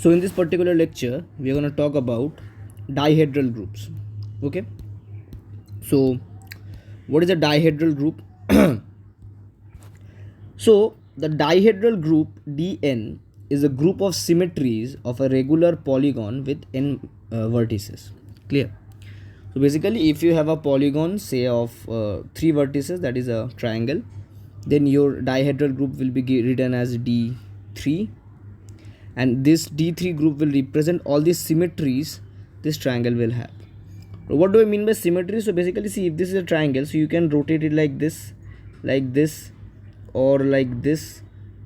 So in this particular lecture we are going to talk about dihedral groups. Okay, so what is a dihedral group? So the dihedral group Dn is a group of symmetries of a regular polygon with n vertices. Clear? So basically if you have a polygon say of 3 vertices, that is a triangle, then your dihedral group will be written as D3, and this D3 group will represent all these symmetries this triangle will have. What do I mean by symmetry? So basically, see, if this is a triangle, so you can rotate it like this, or like this.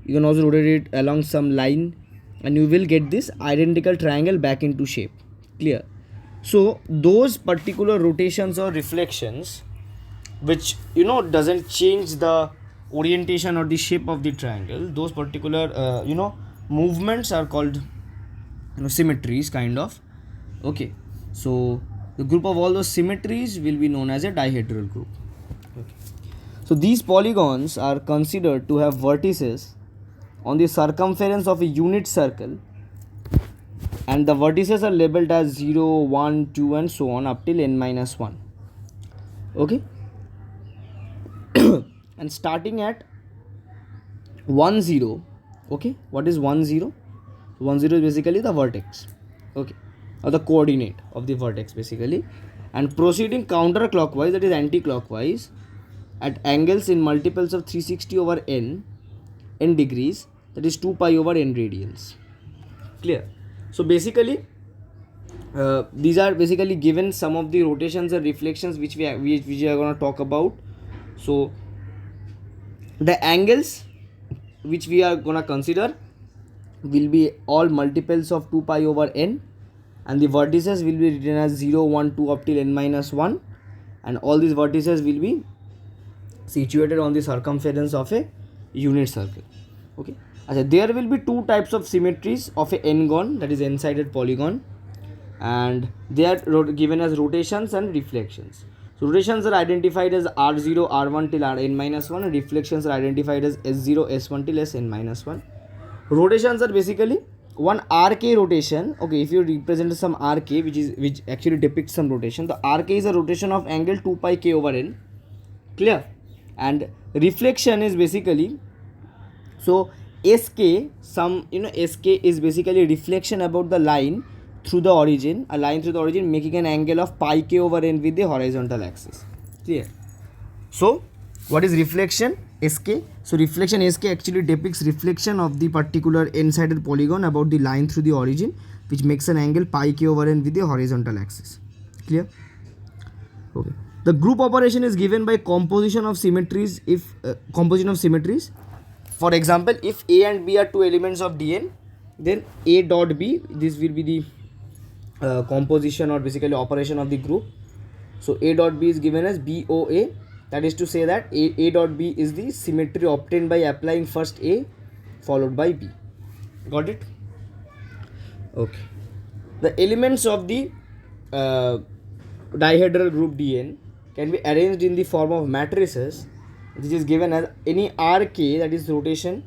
You can also rotate it along some line, and you will get this identical triangle back into shape. Clear? So those particular rotations or reflections which doesn't change the orientation or the shape of the triangle, those particular movements are called symmetries, kind of. Okay, so the group of all those symmetries will be known as a dihedral group. Okay. So these polygons are considered to have vertices on the circumference of a unit circle, and the vertices are labeled as 0, 1, 2 and so on up till n minus 1. Okay. And starting at 1, 0. Okay, what is 1, 0? 1, 0 is basically the vertex. Okay, or the coordinate of the vertex basically, and proceeding counterclockwise, that is anti-clockwise, at angles in multiples of 360 over n degrees, that is 2 pi over n radians. Clear? So basically these are basically given some of the rotations and reflections which we are going to talk about. So the angles which we are going to consider will be all multiples of 2 pi over n, and the vertices will be written as 0, 1, 2 up till n minus 1, and all these vertices will be situated on the circumference of a unit circle. Okay, there will be two types of symmetries of a n-gon, that is n-sided polygon, and they are given as rotations and reflections. So rotations are identified as r0, r1 till rn minus 1, and reflections are identified as s0, s1 till sn minus 1. Rotations are basically one rk rotation. Okay, if you represent some rk which actually depicts some rotation, the rk is a rotation of angle 2 pi k over n. Clear? And reflection is basically, so sk, sk is basically reflection about the line through the origin, a line through the origin making an angle of pi k over n with the horizontal axis. Clear? So what is reflection? Sk. So reflection sk actually depicts reflection of the particular n-sided polygon about the line through the origin, which makes an angle pi k over n with the horizontal axis. Clear? Okay. The group operation is given by composition of symmetries. If composition of symmetries, for example, if a and b are two elements of Dn, then a dot b, this will be the composition or basically operation of the group. So a dot b is given as BOA, that is to say that a dot b is the symmetry obtained by applying first a followed by b. Got it? Okay. The elements of the dihedral group Dn can be arranged in the form of matrices, which is given as any rk, that is rotation,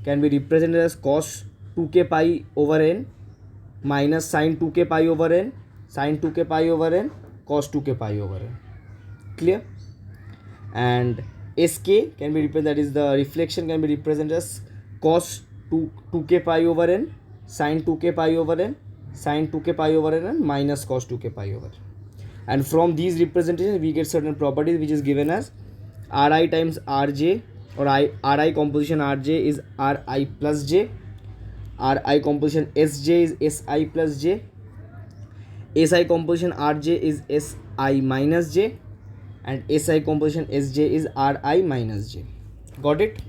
can be represented as cos 2k pi over n minus sin 2k pi over n, sin 2k pi over n, cos 2k pi over n. Clear? And sk can be represented, that is the reflection, can be represented as cos 2k pi over n, sin 2k pi over n, sin 2k pi over n, and minus cos 2k pi over n. And from these representations we get certain properties which is given as ri times rj, or ri composition rj is ri plus j, ri composition sj is si plus j, si composition rj is si minus j, and si composition sj is ri minus j. Got it?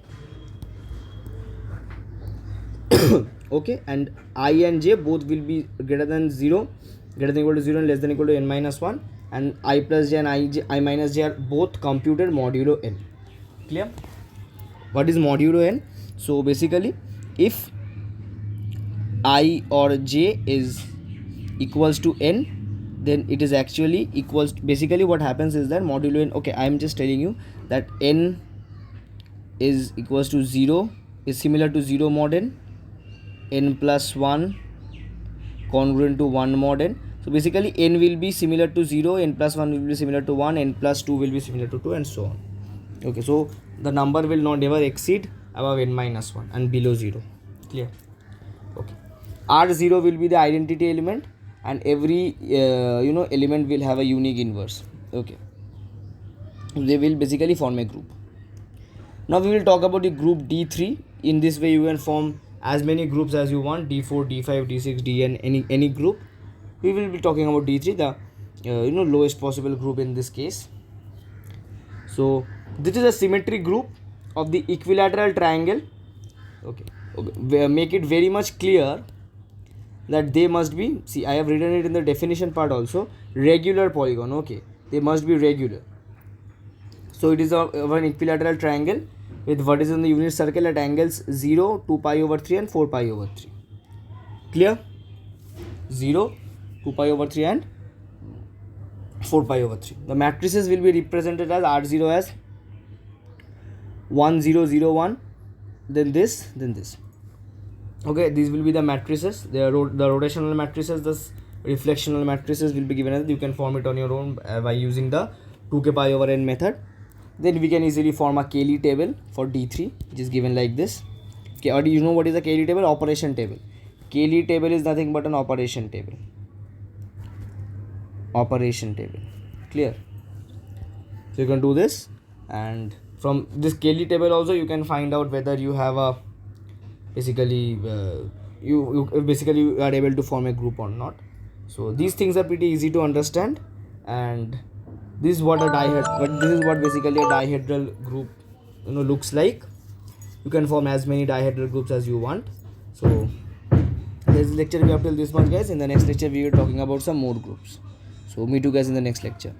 Okay, and I and j both will be greater than 0, greater than equal to 0 and less than equal to n minus 1, and I plus j and I minus j are both computed modulo n. Clear? What is modulo n? So basically if I or j is equals to n, then it is actually equals to, basically what happens is that modulo n, okay, I am just telling you that n is equals to 0 is similar to 0 mod n plus 1 congruent to 1 mod n. So basically n will be similar to 0, n plus 1 will be similar to 1, n plus 2 will be similar to 2, and so on. Okay, so the number will not ever exceed above n minus 1 and below 0. Clear? Okay. R0 will be the identity element, and every element will have a unique inverse. Okay, they will basically form a group. Now we will talk about the group D3. In this way you can form as many groups as you want, D4, D5, D6, Dn, any group. We will be talking about D3, the lowest possible group in this case. So this is a symmetric group of the equilateral triangle. Okay. Make it very much clear that they must be, see I have written it in the definition part also, regular polygon. Okay, they must be regular. So it is of an equilateral triangle with vertices in the unit circle at angles 0, 2 pi over 3 and 4 pi over 3. Clear? 0, 2 pi over 3 and 4 pi over 3. The matrices will be represented as R0 as 1 0 0 1, then this, then this. Okay, these will be the matrices. The rotational matrices, the reflectional matrices will be given as, you can form it on your own by using the 2k pi over n method. Then we can easily form a Cayley table for D3, which is given like this. Okay, or do you know what is a Cayley table? Operation table. Cayley table is nothing but an operation table. Operation table. Clear? So you can do this, and from this Cayley table also you can find out whether you have a basically you are able to form a group or not. So these things are pretty easy to understand, and this is what basically a dihedral group looks like. You can form as many dihedral groups as you want. So this lecture we have till this much, guys. In the next lecture we are talking about some more groups. So meet you guys in the next lecture.